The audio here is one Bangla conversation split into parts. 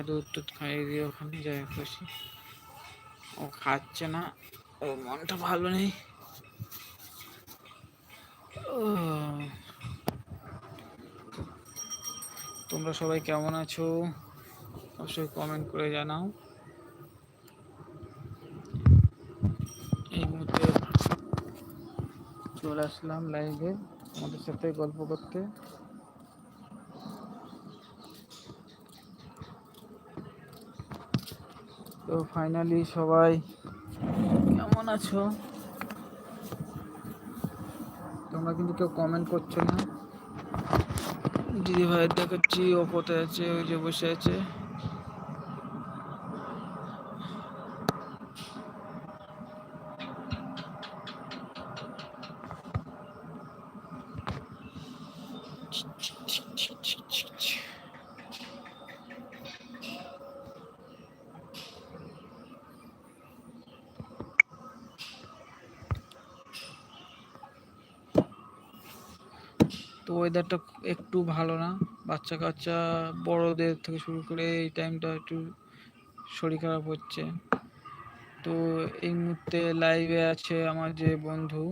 দুধ টুধ খাইয়ে দিয়ে ওখানে যাই খুশি। ও খাচ্ছে না, ও মনটা ভালো নেই। তোমরা সবাই কেমন আছো অবশ্যই কমেন্ট করে জানাও। এই মুহূর্তে চলে আসলাম লাইভে আমাদের সাথে গল্প করতে। তো ফাইনালি সবাই কেমন আছো? তোমরা কিন্তু কেউ কমেন্ট করছো না। দিদি ভাই দেখাচ্ছি, ও কোথায় আছে? ওই যে বসে আছে। তো ওয়েদারটা একটু ভালো না, বাচ্চা কাচ্চা বড়দের থেকে শুরু করে এই টাইমটা একটু শরীর খারাপ হচ্ছে। তো এই মুহূর্তে লাইভে আছে আমার যে বন্ধু,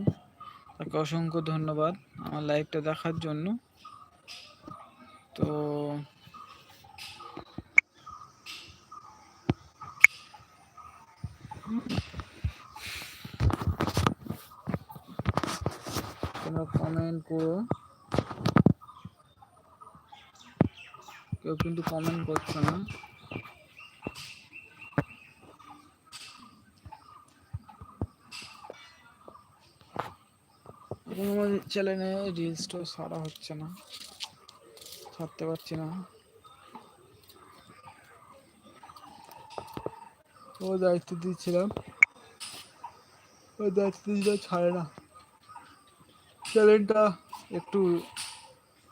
তাকে অসংখ্য ধন্যবাদ আমার লাইভটা দেখার জন্য। তো তোমরা কমেন্ট করো, কেউ কিন্তু কমেন্ট করছো না। আমার চ্যানেলে রিলসটা ছাড়া হচ্ছে না, ছাড়তে পারছি না। ও দায়িত্ব দিচ্ছিলাম, ও দায়িত্ব দিতে ছাড়ে না। চ্যানেলটা একটু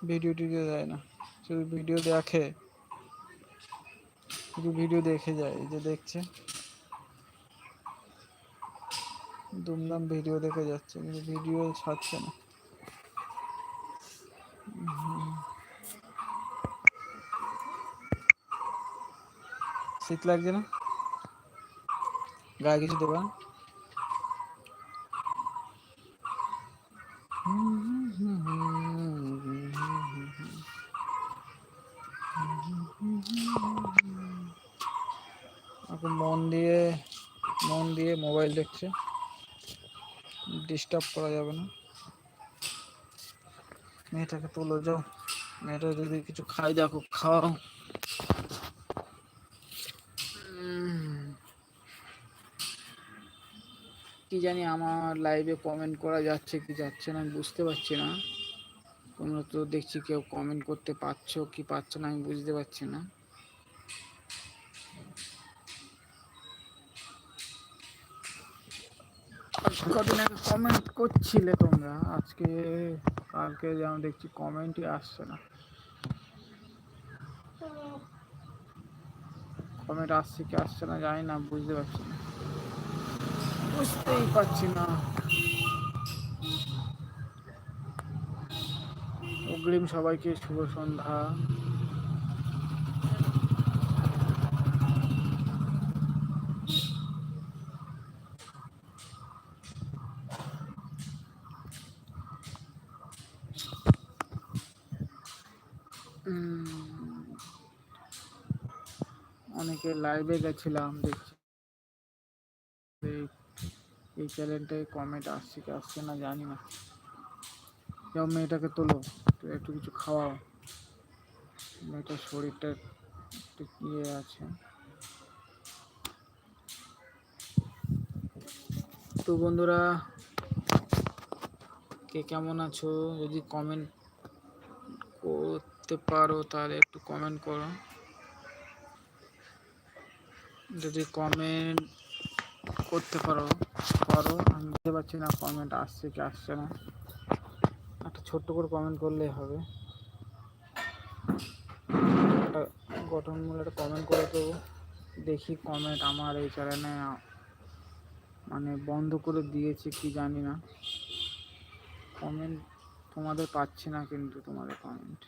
ভিডিও টিডিও দেয় না, শুধু ভিডিও দেখে, শুধু ভিডিও দেখে যায়। এই যে দেখছে দুমদাম ভিডিও দেখে যাচ্ছে, কিন্তু ভিডিও ছাড়ছে না। শীত লাগছে না? গায়ে কিছু দেবা? এখন মন দিয়ে মোবাইল দেখছে, ডিস্টার্ব করা যাবে না। মেয়েটাকে তোলো, যাও। মেয়েটা যদি কিছু খাই দেখো, খাওয়াও। কি জানি আমার লাইভে কমেন্ট করা যাচ্ছে কি যাচ্ছে না আমি বুঝতে পারছি না। তোমরা তো দেখছি কেউ কমেন্ট করতে পারছো কি পারছো না আমি বুঝতে পারছি না। কদিন আগে কমেন্ট করছিলে তোমরা, আজকে কালকে যেমন দেখছি কমেন্টই আসছে না। কমেন্ট আসছে কি আসছে না জানি না, বুঝতে পারছি না, বুঝতেই পারছি না। অগ্রিম সবাইকে শুভ সন্ধ্যা। অনেকে লাইভে গেছিলাম দেখছি, এই চ্যানেলটায় কমেন্ট আসছে কি আসছে না জানি না। যাও মেয়েটাকে তোলো, একটু কিছু খাওয়াও, মেয়েটার শরীরটা একটু ইয়ে আছে। তো বন্ধুরা কে কেমন আছো? যদি কমেন্ট করতে পারো তাহলে একটু কমেন্ট করো। যদি কমেন্ট করতে পারো আমি বুঝতে পারছি না কমেন্ট আসছে কি আসছে না। একটা ছোট্ট করে কমেন্ট করলেই হবে, একটা গঠনমূলক একটা কমেন্ট করে তো দেখি। কমেন্ট আমার এই চ্যানেলে মানে বন্ধ করে দিয়েছে কি জানি না, কমেন্ট তোমাদের পাচ্ছি না কিন্তু তোমাদের কমেন্ট।